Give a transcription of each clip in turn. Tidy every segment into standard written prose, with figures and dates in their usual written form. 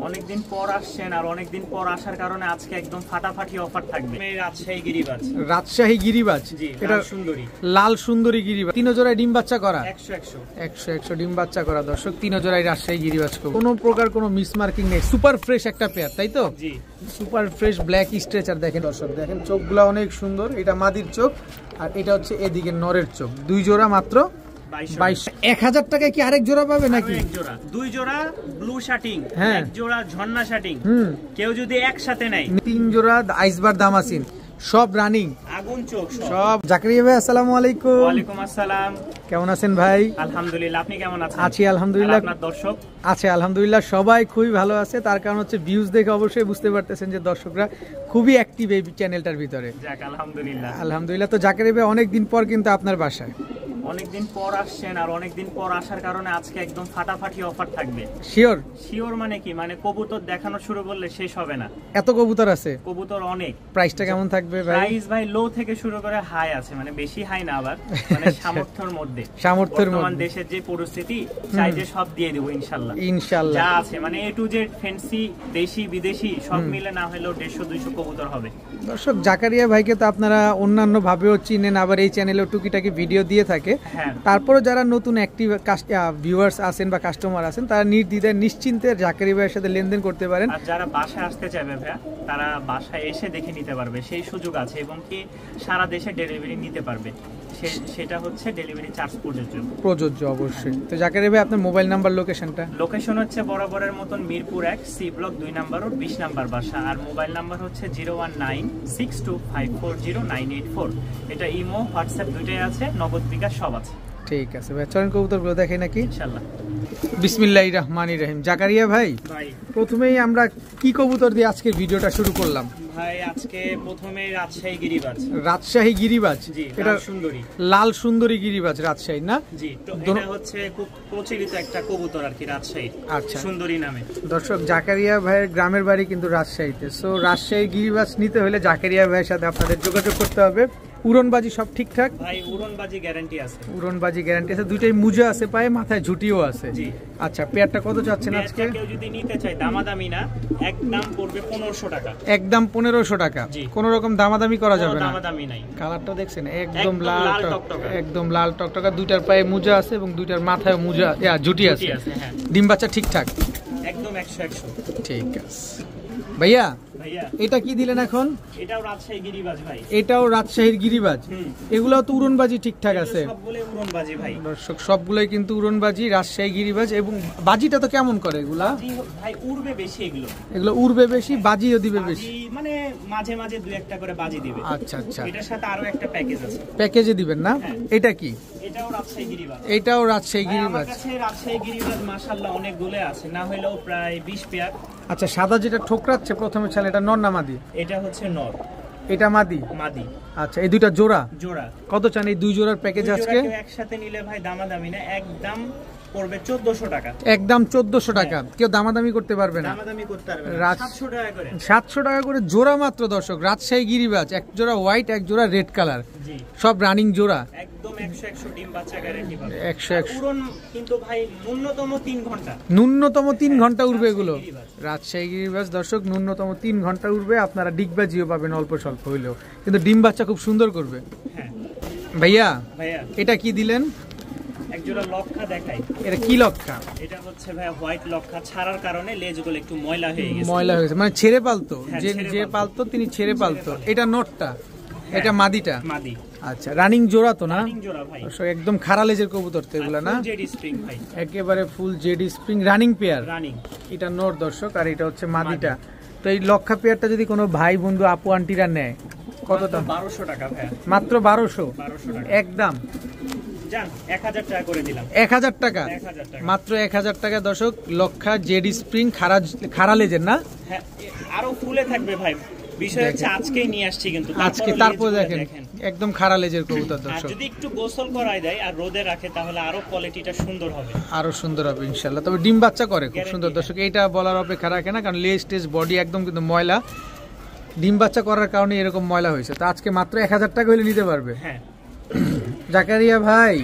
অনেকদিন পর আসছেন আর অনেকদিন পর আসার কারণে আজকে একদম ফাটাফাটি অফার থাকবে। রাজশাহী গিরিবাজ। রাজশাহী গিরিবাজ, এটা সুন্দরী, লাল সুন্দরী গিরিবাজ। 3 জোড়ায় ডিম বাচ্চা করা, 100 ডিম বাচ্চা করা দর্শক। 3 জোড়ায় রাজশাহী গিরিবাজ, কোনো প্রকার কোনো মিসমার্কিং নেই। সুপার ফ্রেশ একটা পেয়ার, তাই তো? জি, সুপার ফ্রেশ ব্ল্যাক স্ট্রেচার। দেখেন দর্শক, দেখেন চোখগুলো অনেক সুন্দর। এটা মাদির চোখ আর এটা হচ্ছে এদিকে নরের চোখ। 2 জোড়া মাত্র 22। 1000 টাকায় কি আরেক জোড়া পাবে নাকি? এক জোড়া, 2 জোড়া ব্লু শার্টিং, হ্যাঁ, 1 জোড়া ঝর্ণা শার্টিং। কেউ যদি একসাথে নেয় 3 জোড়া আইসবার দামাসিন, সব রানিং, আগুন চোখ সব। জাকারিয়া ভাই আসসালামু আলাইকুম। ওয়ালাইকুম আসসালাম। কেমন আছেন ভাই? আলহামদুলিল্লাহ, আপনি কেমন আছেন? আছি আলহামদুলিল্লাহ। আপনার দর্শক আছে আলহামদুলিল্লাহ, সবাই খুবই ভালো আছে। তার কারণ হচ্ছে ভিউজ দেখে অবশ্যই বুঝতে পারতেছেন যে দর্শকরা খুবই অ্যাক্টিভ এই চ্যানেলটার ভিতরে। যাক আলহামদুলিল্লাহ। আলহামদুলিল্লাহ। তো জাকারিয়া ভাই অনেকদিন পর কিন্তু আপনার বাসায়, অনেকদিন পর আসছেন আর অনেকদিন পর আসার কারণে আজকে একদম ফাটাফাটি অফার থাকবে। শিওর মানে কি, মানে কবুতর দেখানো শুরু করলে শেষ হবে না। এত কবুতর আছে? কবুতর অনেক। প্রাইসটা কেমন থাকবে ভাই? প্রাইস ভাই লো থেকে শুরু করে হাই আছে, মানে বেশি হাই না, আবার মানে সামর্থ্যের মধ্যে। বর্তমান দেশের যে পরিস্থিতি, চাই যে সব দিয়ে দেব ইনশাআল্লাহ। ইনশাআল্লাহ যা আছে মানে A to Z ফ্যান্সি, দেশি বিদেশি সব মিলে না হলেও 150-200 কবুতর হবে। দর্শক, জাকারিয়া ভাইকে তো আপনারা অন্যান্য ভাবেও চিনেন, আবার এই চ্যানেলেও টুকিটাকি ভিডিও দিয়ে থাকে। তারপরে যারা নতুন অ্যাক্টিভ ভিউয়ার্স আছেন বা কাস্টমার আছেন, তারা নির্দ্বিধায় নিশ্চিন্তে জাকারিয়া ভাইয়ের সাথে লেনদেন করতে পারেন। আর যারা বাসায় আসতে চাইবে ভাইয়া, তারা বাসায় এসে দেখে নিতে পারবে, সেই সুযোগ আছে। এবং কি সারা দেশে ডেলিভারি নিতে পারবে, সেটা হচ্ছে ডেলিভারি চার্জ প্রযোজ্য অবশ্যই। তো জাকারিয়া ভাই আপনার মোবাইল নাম্বার, লোকেশন হচ্ছে বরাবরের মতন মিরপুর 1 সি ব্লক 2 নাম্বার ও 20 নাম্বার বাসা। আর মোবাইল নাম্বার হচ্ছে 01962540984। এটা ইমো, হোয়াটসঅ্যাপ দুইটাই আছে, নগদ বিকাশ সব আছে। ঠিক আছে ভাই, চলেন কবুতরগুলো দেখাই নাকি? ইনশাআল্লাহ। বিসমিল্লাহির রহমানির রহিম। জাকারিয়া ভাই, প্রথমেই আমরা কি কবুতর দিয়ে আজকে ভিডিওটা শুরু করলাম? ভাই আজকে প্রথমে রাজশাহী গিরিবাজ। রাজশাহী গিরিবাজ, এটা সুন্দরী, লাল সুন্দরী গিরিবাজ রাজশাহী না? জি, এটা হচ্ছে খুব প্রচলিত একটা কবুতর আর কি, রাজশাহী। আচ্ছা, সুন্দরী নামে। দর্শক, জাকারিয়া ভাইয়ের গ্রামের বাড়ি কিন্তু রাজশাহীতে। সো রাজশাহী গিরিবাজ নিতে হলে জাকারিয়া ভাইয়ের সাথে আপনাদের যোগাযোগ করতে হবে। উড়নবাজি সব ঠিকঠাক? ভাই উড়নবাজি গ্যারান্টি আছে। উড়নবাজি গ্যারান্টি আছে, দুইটাই মুজা আছে পায়ে, মাথায় ঝুটিও আছে। জি। আচ্ছা, পেয়ারটা কত চাচ্ছেন আজকে? কেউ যদি নিতে চায় দামাদামি না, একদম পড়বে 1500 টাকা। একদম 1500 টাকা। কোনো রকম দামাদামি করা যাবে না? দামাদামি নাই। কালারটা দেখছেন, একদম লাল টকটকা, একদম লাল টকটকা। দুইটার পায়ে মুজা আছে এবং দুইটার মাথায় মুজা ঝুটি আছে। ডিম বাচ্চা ঠিকঠাক? একদম 100। ঠিক আছে ভাইয়া, এটা কি দিলেন এখন? এটাও রাজশাহী গিরিবাজ ভাই। এটাও রাজশাহীর গিরিবাজ। এগুলাও তো উড়নবাজি ঠিকঠাক আছে? সবগুলোই উড়নবাজি ভাই। দর্শক, সবগুলোই কিন্তু উড়নবাজি, রাজশাহী গিরিবাজ। এবং বাজিটা তো কেমন করে এগুলা? ভাই উড়বে বেশি, এগুলো উড়বে বেশি, বাজিও দিবে বেশি, মানে মাঝে মাঝে 2-1টা করে বাজি দিবে। আচ্ছা আচ্ছা। এটার সাথে আরো একটা প্যাকেজ আছে। প্যাকেজে দিবেন না? এটা কি? এটাও রাজশাহী গিরিবাজ। এটাও রাজশাহী গিরিবাজ। আমার কাছে রাজশাহী গিরিবাজ মাশাআল্লাহ অনেকগুলো আছে, না হলেও প্রায় 20 পেয়ার। আচ্ছা, সাদা যেটা ঠোকরাচ্ছে প্রথমে ছালে, এটা নর না মাদি? এটা হচ্ছে নর। এটা মাদি? মাদি। আচ্ছা, এই দুইটা জোড়া? জোড়া। কত চান এই 2 জোড়ার প্যাকেজ আজকে? একসাথে নিলে ভাই দামাদামি না, একদম পড়বে 1400 টাকা। একদম 1400 টাকা। কেউ দামাদামি করতে পারবে না? দামাদামি করতে পারবে না। 700 টাকা করে। 700 টাকা করে জোড়া মাত্র। দর্শক, রাজশাহী গিরিবাজ, এক জোড়া হোয়াইট, এক জোড়া রেড কালার। জি, সব রানিং জোড়া। একদম 100 ডিম বাচ্চা গ্যারান্টি পাবে। 100 পুরন কিন্তু ভাই ন্যূনতম 3 ঘন্টা। ন্যূনতম 3 ঘন্টা উড়বে এগুলো। রাজশাহী গিরিবাজ দর্শক, ন্যূনতম 3 ঘন্টা উড়বে। আপনারা ডিগবাজিও পাবেন অল্প স্বল্প হইলেও, কিন্তু ডিম বাচ্চা খুব সুন্দর করবে। হ্যাঁ ভাইয়া, এটা কি দিলেন? একজোড়া লক্ষা দেখাই। এটা কি লক্ষা? এটা হচ্ছে ভাই হোয়াইট লক্ষা, ছাড়ার কারণে লেজগুলো একটু ময়লা হয়ে গেছে। ময়লা হয়ে গেছে মানে ছেড়ে পালতো, যে পালতো তিনি ছেড়ে পালতো। এটা নটটা, এটা মাদিটা? মাদি। আচ্ছা, রানিং জোড়া তো না? রানিং জোড়া ভাই। একদম খাড়া লেজের কবুতর তো এগুলা না? জেডি স্প্রিং ভাই, একেবারে full JD spring running pair. Running. এটা নর দর্শক, আর এটা হচ্ছে মাদিটা। তো এই লক্ষা পেয়ারটা যদি কোনো ভাই বন্ধু আপু আন্টিরা নেয়, কত দাম? 1200 টাকা ভাই। মাত্র 1200 টাকা একদম। 1000 টাকা করে দিলাম। 1000 টাকা মাত্র, 1000 টাকা দর্শক। লক্ষা জেডি স্প্রিং খাড়া লেজের না? হ্যাঁ, আরো ফুলে থাকবে ভাই। বিষয় হচ্ছে আজকেই নিয়ে আসছি, কিন্তু তারপর দেখেন একদম খাড়া লেজের কবুতর দর্শক। যদি একটু গোসল করাই দেয় আর রোদে রাখে, তাহলে আরো কোয়ালিটিটা সুন্দর হবে, আরো সুন্দর হবে ইনশাআল্লাহ। তবে ডিম বাচ্চা করে খুব সুন্দর দর্শক, এইটা বলার অপেক্ষা রাখে না, কারণ লেজ টেজ বডি একদম কিন্তু ময়লা। ডিম বাচ্চা করার কারণে এরকম ময়লা হয়েছে। তো আজকে মাত্র 1000 টাকা হলে নিতে পারবে। হ্যাঁ, জাকারিয়া ভাই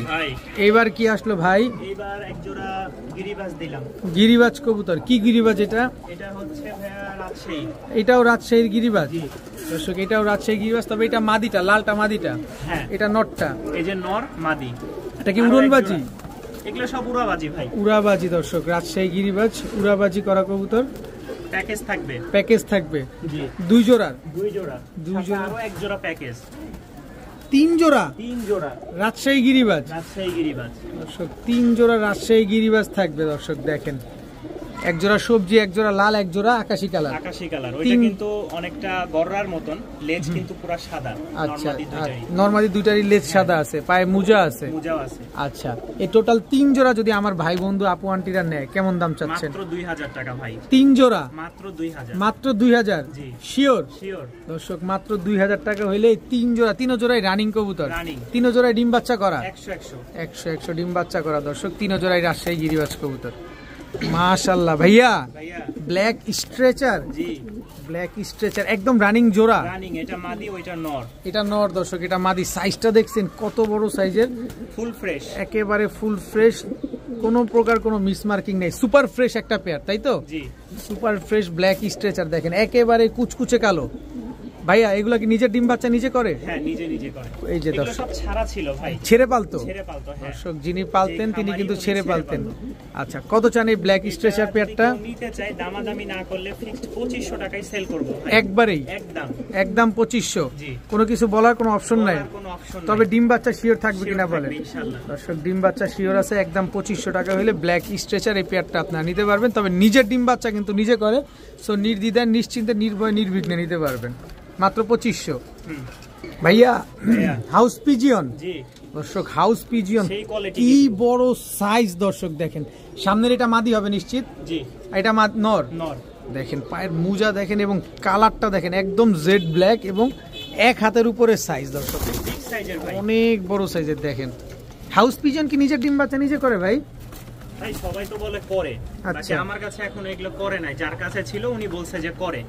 এইবার কি আসলো ভাই? এইবার এক জোড়া গিরিবাজ দিলাম। গিরিবাজ কবুতর, কি গিরিবাজ এটা? এটা হচ্ছে ভাইয়া রাজশাহী। এটাও রাজশাহীর গিরিবাজ দর্শক, এটাও রাজশাহী গিরিবাজ, তবে এটা মাদিটা, লালটা মাদিটা। হ্যাঁ, এটা নরটা। এই যে নর মাদি। এটা কি উড়নবাজি? এগুলো সব উড়াবাজি ভাই। উড়াবাজি দর্শক, রাজশাহী গিরিবাজ উড়াবাজি করা কবুতর। প্যাকেজ থাকবে। প্যাকেজ থাকবে জি, 2 জোড়ার। 2 জোড়া। 2 জোড়া আরো এক জোড়া প্যাকেজ। 3 জোড়া। 3 জোড়া রাজশাহী গিরিবাজ। রাজশাহী গিরিবাজ দর্শক 3 জোড়া রাজশাহী গিরিবাজ থাকবে দর্শক। দেখেন এক জোড়া সবজি, এক জোড়া লাল, এক জোড়া আকাশী কালার। আকাশী কালার। ওইটা কিন্তু অনেকটা গররার মতন, লেজ কিন্তু পুরো সাদা। আচ্ছা, নরমালি দুইটারই লেজ সাদা আছে, পায়ে মোজা আছে। মোজাও আছে। আচ্ছা, এই টোটাল 3 জোড়া যদি আমার ভাই বন্ধু আপু আন্টিরা নেয় কেমন দাম চাচ্ছেন? মাত্র 2000 টাকা ভাই। 3 জোড়া মাত্র 2000। মাত্র 2000? জি শিওর? শিওর দর্শক মাত্র 2000 টাকা হইলে 3 জোড়া, 3 জোড়াই রানিং কবুতর। রানিং। 3 জোড়াই ডিম বাচ্চা করা। 100 ডিম বাচ্চা করা দর্শক, 3 জোড়াই রাজশাহী গিরিবাজ কবুতর। মাশাআল্লাহ ভাইয়া, ব্ল্যাক স্ট্রেচার। জি, ব্ল্যাক স্ট্রেচার একদম রানিং জোড়া। রানিং। এটা মাদি, ওইটা নর। এটা নর দর্শক, এটা মাদি। সাইজটা দেখছেন কত বড় সাইজের, ফুল ফ্রেশ, একেবারে ফুল ফ্রেশ, কোনো প্রকার কোনো মিসমার্কিং নেই। সুপার ফ্রেশ একটা পেয়ার, তাই তো? জি, সুপার ফ্রেশ ব্ল্যাক স্ট্রেচার দেখেন, একেবারে কুচকুচে কালো। ভাইয়া এগুলো কি নিজের ডিম বাচ্চা নিজে করে? হ্যাঁ, নিজে নিজে করে। এই যে এগুলো দর্শক সব ছাড়া ছিল ভাই। ছেড়ে পালতো? ছেড়ে পালতো, হ্যাঁ। দর্শক যিনি পালতেন তিনি কিন্তু ছেড়ে পালতেন। আচ্ছা, কত চান এই ব্ল্যাক স্ট্রেচার পেয়ারটা? নিতে চাই দামাদামি না করলে ফিক্সড 2500 টাকায় সেল করব ভাই। একবারেই একদম একদম 2500? জি। কোনো কিছু বলার কোনো অপশন নাই? কোনো অপশন নাই। তবে ডিম বাচ্চা শিওর থাকবে কিনা বলেন? ইনশাআল্লাহ দর্শক ডিম বাচ্চা শিওর আছে, একদম 2500 টাকা হলে ব্ল্যাক স্ট্রেচার এই পেয়ারটা আপনারা নিতে পারবেন। তবে নিজের ডিম বাচ্চা কিন্তু নিজে করে, সো নির্দ্বিধায় নিশ্চিন্তে নির্ভয় নির্বিঘ্নে নিতে পারবেন, মাত্র 2500। ভাইয়া হাউস পিজিয়ন। জি দর্শক হাউস পিজিয়ন কি বড় সাইজ দর্শক দেখেন। সামনের এটা মাদি হবে নিশ্চিত? জি, এটা নর। নর। দেখেন পায়ের মোজা দেখেন এবং কালারটা দেখেন একদম জেড ব্ল্যাক এবং এক হাতের উপরে সাইজ দর্শক, বিগ সাইজের ভাই, অনেক বড় সাইজের। দেখেন হাউস পিজন কি নিজের ডিম বাচ্চা নিজে করে ভাই? ভাই সবাই তো বলে করে, আচ্ছা, আমার কাছে এখন এগুলো করে নাই, যার কাছে ছিল উনি বলছে যে করে।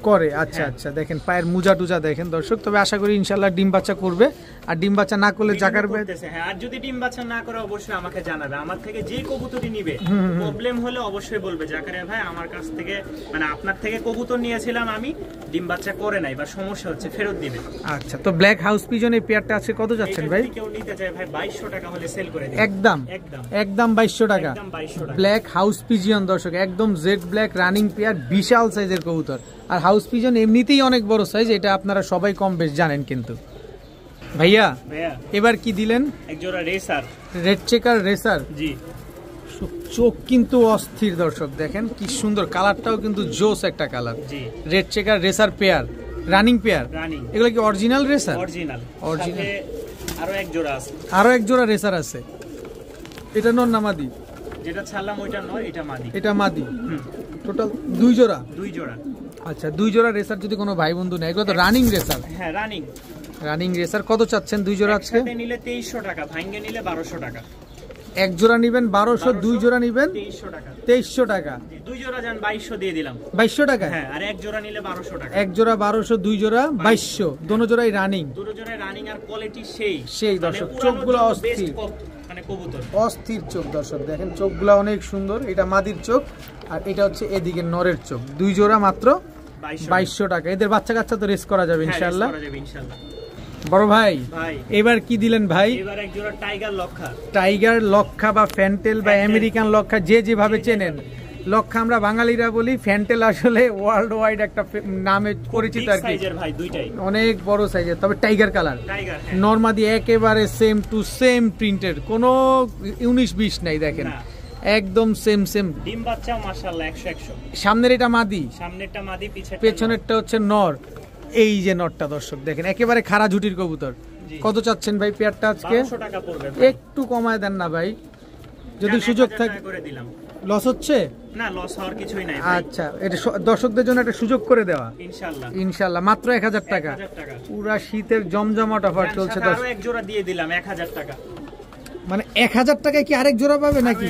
আচ্ছা আচ্ছা, দেখেন পায়ের মোজা টুজা দেখেন দর্শক। তবে আশা করি ইনশাআল্লাহ ডিম বাচ্চা করবে, আর ডিম বাচ্চা না করলে জাকার ভাই। হ্যাঁ, আর যদি ডিম বাচ্চা না করে অবশ্যই আমাকে জানাবে। আমার থেকে যে কবুতরই নিবে প্রবলেম হলে অবশ্যই বলবে জাকারিয়া ভাই আমার কাছ থেকে, মানে আপনার থেকে কবুতর নিয়েছিলাম আমি, ডিম বাচ্চা করে নাই বা সমস্যা হচ্ছে, ফেরত দিবে। আচ্ছা, তো ব্ল্যাক হাউস পিজন এই পেয়ারটা আছে কত যাচ্ছেন ভাই? কেউ নিতে চায় ভাই 2200 টাকা হলে সেল করে দিই। একদম একদম 2200 টাকা। ব্ল্যাক হাউস পিজিয়ন দর্শক, একদম জেড ব্ল্যাক রানিং পেয়ার, বিশাল সাইজের কবুতর। আর হাউস পিজন এমনিতেই অনেক বড় সাইজ, এটা আপনারা সবাই কম বেশ জানেন। কিন্তু ভাইয়া এবার কি দিলেন? এক জোড়া রেসার, রেড চেকার রেসার। জি, চোখ কিন্তু অস্থির দর্শক, দেখেন কি সুন্দর, কালারটাও কিন্তু জোস একটা কালার। জি, red checker racer pair, running pair. এগুলো কি অরিজিনাল রেসার? অরিজিনাল। আরো এক জোড়া রেসার আছে। এটা নর না মাদি? যেটা ছাড়লাম ওইটা নর, এটা মাদি। এটা মাদি। টোটাল 2 জোড়া। আচ্ছা, 2 জোড়া রেসার যদি কোনো ভাই বন্ধু নেয়, এগুলো তো রানিং রেসার। হ্যাঁ, রানিং রেসার। কত চাচ্ছেন 2 জোড়া? আজকে নিলে 2300 টাকা, ভাঙ্গে নিলে 1200 টাকা। এক জোড়া নিবেন 1200, 2 জোড়া নিবেন 2300 টাকা। 2 জোড়া যান 2200 দিয়ে দিলাম। 2200 টাকা? হ্যাঁ, আর এক জোড়া নিলে 1200 টাকা। এক জোড়া 1200, 2 জোড়া 2200। দোনো জোড়াই রানিং। দুটো জোড়াই রানিং, আর কোয়ালিটি সেই দর্শক। চোখগুলো অস্থির, মানে কবুতর অস্থির চোখ দর্শক, দেখেন চোখগুলো অনেক সুন্দর। এটা মাদির চোখ, আর এটা হচ্ছে এদিকে নরের চোখ। 2 জোড়া মাত্র 2200 টাকা। এদের বাচ্চা কাচ্চা তো রেস করা যাবে ইনশাআল্লাহ। বড় ভাই এবার কি দিলেন ভাই? এবার এক জোড়া টাইগার লক্ষা। টাইগার লক্ষা বা ফ্যান্টেল বা আমেরিকান লক্ষা, যে যেভাবে চেনেন। লক্ষা আমরা বাঙালিরা বলি, ফ্যান্টেল আসলে ওয়ার্ল্ড ওয়াইড একটা নামে পরিচিত আর কি। অনেক বড় সাইজের, তবে টাইগার কালার। নরমাদি একেবারে সেম টু সেম প্রিন্টের, কোনো 19-20 নাই। দেখেন একদম সেম। ডিম বাচ্চা মাশাআল্লাহ 100-100। সামনের এটা মাদি, সামনেরটা মাদি, পেছনেরটা হচ্ছে নর। এই যে নরটা দর্শক দেখেন, একেবারে খাড়া ঝুটির কবুতর। কত চাচ্ছেন ভাই পেয়ারটা আজকে? 1200 টাকা পড়বে। একটু কমায় দেন না ভাই, যদি সুযোগ থাকে। লস হচ্ছে না? লস হওয়ার কিছুই নাই। আচ্ছা, এটা দর্শকদের জন্য একটা সুযোগ করে দেওয়া ইনশাআল্লাহ। মাত্র 1000 টাকা। পুরা শীতের জমজমাট অফার চলছে। আরো এক জোড়া দিয়ে দিলাম 1000 টাকা। মানে 1000 টাকায় কি আরেক জোড়া পাবে নাকি?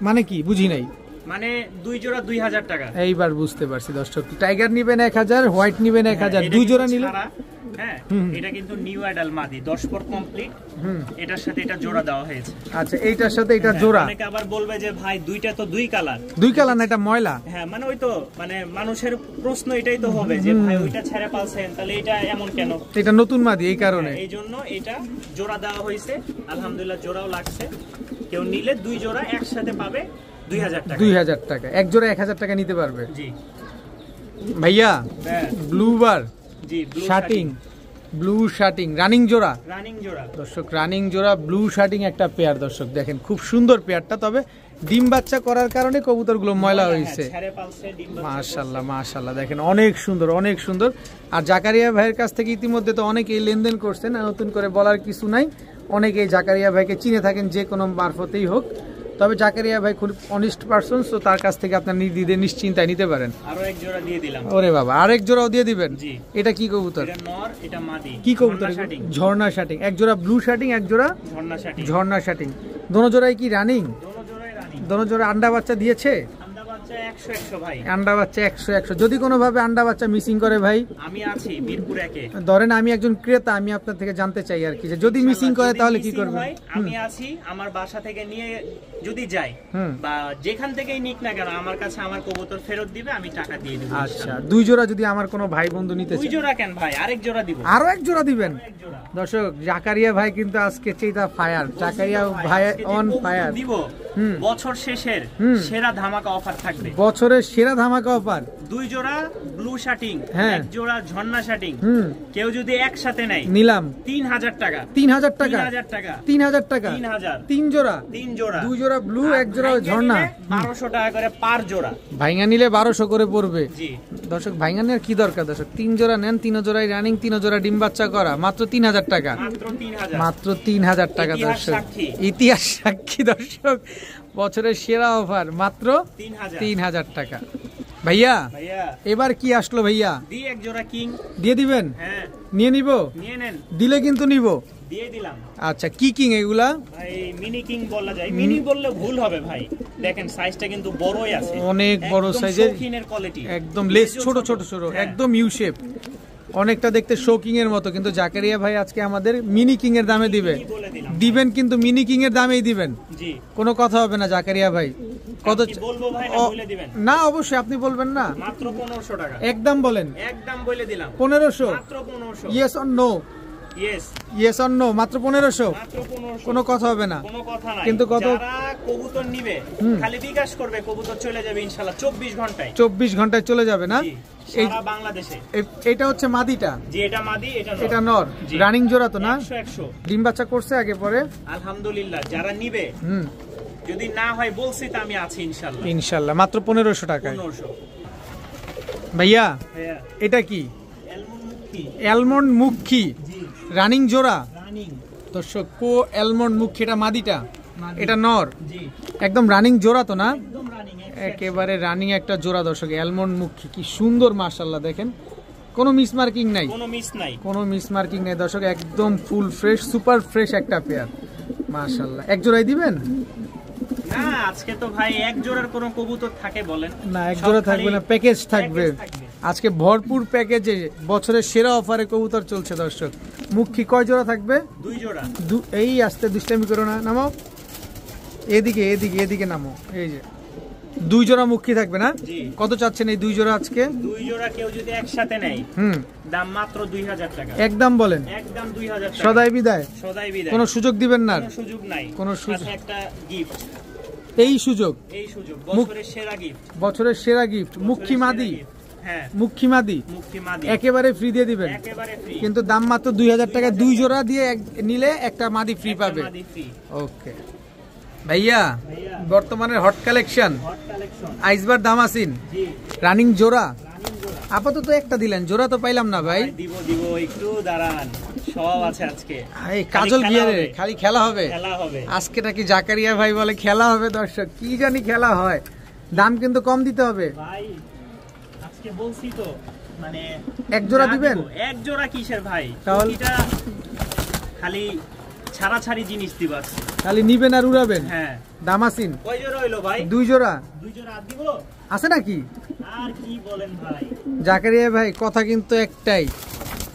মানে কি বুঝি নাই। মানে 2 জোড়া 2000 টাকা। এইবার বুঝতে পারছি দর্শক। টাইগার নিবেন 1000, হোয়াইট নিবেন 1000, 2 জোড়া নিলে হ্যাঁ, এটা কিন্তু নিউ অ্যাডাল মাদি 10 পর কমপ্লিট। এটার সাথে এটা জোড়া দেওয়া হয়েছে। আচ্ছা, এইটার সাথে এটা জোড়া। অনেকে আবার বলবে যে ভাই দুইটা তো দুই কালার। দুই কালার না, এটা ময়লা। হ্যাঁ, মানে ওই তো মানে মানুষের প্রশ্ন এটাই তো হবে যে ভাই ওইটা ছেড়ে পালছেন, তাহলে এটা এমন কেন? এটা নতুন মাদি, এই কারণে। এই জন্য এটা জোড়া দেওয়া হয়েছে। আলহামদুলিল্লাহ জোড়াও লাগছে। কেউ নিলে দুই জোড়া একসাথে পাবে 2000 টাকা। 2000 টাকা, এক জোড়া 1000 টাকা নিতে পারবে। জি ভাইয়া, ব্লু বার জি, ব্লু শার্টিং, ব্লু শার্টিং রানিং জোড়া। রানিং জোড়া দর্শক, রানিং জোড়া ব্লু শার্টিং একটা পেয়ার। দর্শক দেখেন, খুব সুন্দর পেয়ারটা। তবে ডিম বাচ্চা করার কারণে কবুতরগুলো ময়লা হয়েছে। মাশাআল্লাহ মাশাআল্লাহ, দেখেন অনেক সুন্দর, অনেক সুন্দর। আর জাকারিয়া ভাইয়ের কাছ থেকে ইতিমধ্যে তো অনেকেই লেনদেন করছেন, আর নতুন করে বলার কিছু নাই। অনেকেই জাকারিয়া ভাইকে চিনে থাকেন যে কোনো মারফতেই হোক। তবে জাকারিয়া ভাই খুব অনেস্ট পারসন, তো তার কাছ থেকে আপনার নির্দ্বিধে নিশ্চিন্তায় নিতে পারেন। আরো এক জোড়া দিয়ে দিলাম। ওরে বাবা, আরেক জোড়াও দিয়ে দিবেন? জি। এটা কি কবুতর? এটা নর, এটা মাদি। কি কবুতর? ঝর্ণা শার্টিং। এক জোড়া ব্লু শার্টিং, এক জোড়া ঝর্ণা শার্টিং। ঝর্ণা শার্টিং। দোনো জোড়াই কি রানিং? দোনো জোড়াই রানিং। দোনো জোড়া আন্ডা বাচ্চা দিয়েছে? আন্ডা বাচ্চা 100 ভাই। আন্ডা বাচ্চা 100। যদি কোনোভাবে আন্ডা বাচ্চা মিসিং করে ভাই, আমি আছি মিরপুর 1-এ। ধরেন আমি একজন ক্রেতা, আমি আপনার থেকে জানতে চাই আর কি, যে যদি মিসিং করে তাহলে কি করবেন? আমি আছি, আমার বাসা থেকে নিয়ে যদি যাই বা যেখান থেকেই নিক না কেন, আমার কাছে আমার কবুতর ফেরত দিবে, আমি টাকা দিয়ে দেব। আচ্ছা, দুই জোড়া যদি আমার কোনো ভাই বন্ধু নিতে চায়? দুই জোড়া কেন ভাই, আরেক জোড়া দিব। আরো এক জোড়া দিবেন? দর্শক, জাকারিয়া ভাই কিন্তু আজকে চেতা ফায়ার। জাকারিয়া ভাই অন ফায়ার। দিব বছর শেষের সেরা ধামাকা অফার থাকবে। বছরের সেরা ধামাকা অফার। দুই জোড়া ব্লু শার্টিং, এক জোড়া ঝর্ণা শার্টিং। কেউ যদি একসাথে নেয়, নিলাম 3000 টাকা। 3000 টাকা? 3000 টাকা। 3000 টাকা? 3000। তিন জোড়া? তিন জোড়া। দুই জোড়া ব্লু, এক জোড়া ঝর্ণা। 1200 টাকা করে পার জোড়া। ভাইঙ্গা নিলে 1200 করে পড়বে। জি দর্শক, ভাইঙ্গা নেওয়ার কি দরকার? দর্শক, তিন জোড়া নেন, তিন জোড়াই রানিং, তিন জোড়া ডিম বাচ্চা করা, মাত্র 3000 টাকা। মাত্র 3000। মাত্র 3000 টাকা। দর্শক, ইতিহাস সাক্ষী। দর্শক, বছরের সেরা অফার মাত্র 3000 টাকা। ভাইয়া, এবার কি আসলো ভাইয়া? দিয়ে এক জোড়া কিং দিয়ে দিবেন? হ্যাঁ, নিয়ে নিব। নিয়ে নেন। দিলে কিন্তু নিব। দিয়ে দিলাম। আচ্ছা, কি কিং এগুলা? ভাই মিনি কিং বলা যায়, মিনি বললে ভুল হবে ভাই। দেখেন সাইজটা কিন্তু বড়ই আছে, অনেক বড় সাইজের, শৌখিনের কোয়ালিটি। একদম লেস ছোট ছোট ছোট, একদম ইউ শেপ, অনেকটা দেখতে শৌকিং এর মতো। কিন্তু জাকারিয়া ভাই আজকে আমাদের মিনি কিং এর দামে দিবেন, কিন্তু মিনি কিং এর দামেই দিবেন। জি, কোনো কথা হবে না জাকারিয়া ভাই। কত বলবো ভাই? না বলে দিবেন? না, অবশ্যই আপনি বলবেন না। মাত্র 1500 টাকা। একদম বলেন। একদম বলে দিলাম 1500। মাত্র 1500। Yes or no? Yes. Yes or no? মাত্র 1500? মাত্র 1500। কোনো কথা হবে না? কোনো কথা নাই। কিন্তু কত? যারা কবুতর নিবে খালি বিকাশ করবে, কবুতর চলে যাবে ইনশাআল্লাহ 24 ঘন্টায়। 24 ঘন্টায় চলে যাবে না? সারা বাংলাদেশে। এটা হচ্ছে মাদিটা? জি, এটা মাদি, এটা নর। রানিং জোড়া তো না? 100। ডিম বাচ্চা করছে আগে পরে? আলহামদুলিল্লাহ। যারা নিবে, যদি না হয় বলছি তো আমি আছি ইনশাআল্লাহ। ইনশাআল্লাহ মাত্র 1500 টাকায়। 1500। ভাইয়া, এটা কি? অ্যালমন্ড মুখী রানিং জোড়া। দর্শক, কো অ্যালমন্ড মুখী, এটা মাদিটা, এটা নর। একদম রানিং জোড়া তো না? একেবারে রানিং একটা জোড়া। দর্শক, অ্যালমন্ড মুখী কি সুন্দর, মাশাআল্লাহ। দেখেন কোনো মিস মার্কিং নাই, কোনো মিস মার্কিং নাই। দর্শক, একদম ফুল ফ্রেশ, সুপার ফ্রেশ একটা পেয়ার, মাশাআল্লাহ। এক জোড়াই দিবেন? না, আজকে তো ভাই এক জোড়ার কোনো কবুতর থাকে বলেন? না, এক জোড়া থাকবে না, প্যাকেজ থাকবে আজকে। ভরপুর প্যাকেজে বছরের সেরা অফারে কবুতর চলছে। দর্শক, মুখী কয় জোড়া থাকবে? 2 জোড়া। এই আস্তে দুষ্টামি করো না, নামো এদিকে, এদিকে এদিকে নামো। এই যে 2 জোড়া মুখী থাকবে না? কত চাচ্ছেন এই 2 জোড়া আজকে? 2 জোড়া কেউ যদি একসাথে নেয়, দাম মাত্র 2000 টাকা। একদম বলেন? একদম 2000 টাকা। সদাই বিদায়? সদাই বিদায়। কোনো সুযোগ দিবেন না? কোনো সুযোগ নাই। কোনো সুযোগ, একটা গিফট। এই সুযোগ, এই সুযোগ, বছরের সেরা গিফট। বছরের সেরা গিফট। মুখী মাদি? হ্যাঁ, মুখী মাদি। মুখী মাদি একেবারে ফ্রি দিয়ে দিবেন? একেবারে ফ্রি। কিন্তু দাম মাত্র 2000 টাকা। 2 জোড়া দিয়ে নিলে একটা মাদি ফ্রি পাবে। ওকে ভাইয়া, বর্তমানের হট কালেকশন আইসবার দামাসিন রানিং জোড়া। আপাতত একটা দিলেন, জোড়া তো পাইলাম না ভাই। দিব দিব, একটু দাঁড়ান, সব আছে আজকে। এই কাজল বিয়ারে খালি খেলা হবে, খেলা হবে আজকে। নাকি জাকারিয়া ভাই বলে খেলা হবে। দর্শক, কি জানি খেলা হয়। দাম কিন্তু কম দিতে হবে ভাই, আজকে বলছি তো। মানে এক জোড়া দিবেন? এক জোড়া কিসের ভাই, তাহলে খালি ছাড়াছাড়ি জিনিস দিবা, খালি নিবেন আর উড়াবেন। হ্যাঁ, দামাসিন কয় জোড়া হইলো ভাই? 2 জোড়া। 2 জোড়া আর দিব? আছে নাকি? আর কি বলেন ভাই? জাকারিয়া ভাই কথা কিন্তু একটাই,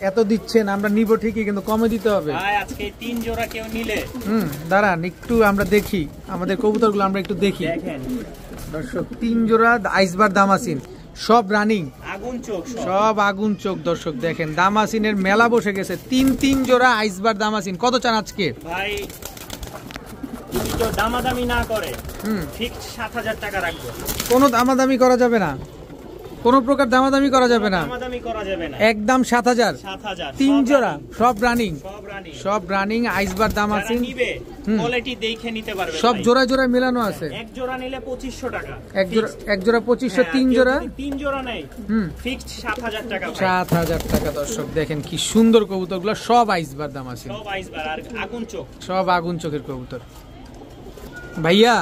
এত দিচ্ছেন, আমরা নিব ঠিকই, কিন্তু কমে দিতে হবে ভাই। আজকে 3 জোড়া কেউ নিলে দাঁড়ান একটু আমরা দেখি আমাদের কবুতরগুলো, আমরা একটু দেখি। দেখেন দর্শক 3 জোড়া আইসবার দামাসিন, সব রানিং, আগুন চোখ সব আগুন চোখ। দর্শক দেখেন দামাসিনের মেলা বসে গেছে। 3 জোড়া আইসবার দামাসিন। কত চান আজকে ভাই? যদি কেউ দামাদামি না করে ফিক্সড 7,000 টাকা রাখবো। কোনো দামাদামি করা যাবে না, কোনো প্রকার দামাদামি করা যাবে না, দামাদামি করা যাবে না, একদম 7,000। 3 জোড়া সব রানিং, সব রানিং আইসবার দামাসিন। নিবে কোয়ালিটি দেখে নিতে পারবে। সব জোড়ায় জোড়ায় মেলানো আছে। এক জোড়া নিলে 2500 টাকা, এক জোড়া 2500। 3 জোড়া 3 জোড়া নেই ফিক্সড 7,000 টাকা। 7,000 টাকা। দর্শক দেখেন কি সুন্দর কবুতরগুলো, সব আইসবার দামাসিন, সব আইসবার আর আগুন চোখ, সব আগুন চোখের কবুতর। ভাইয়া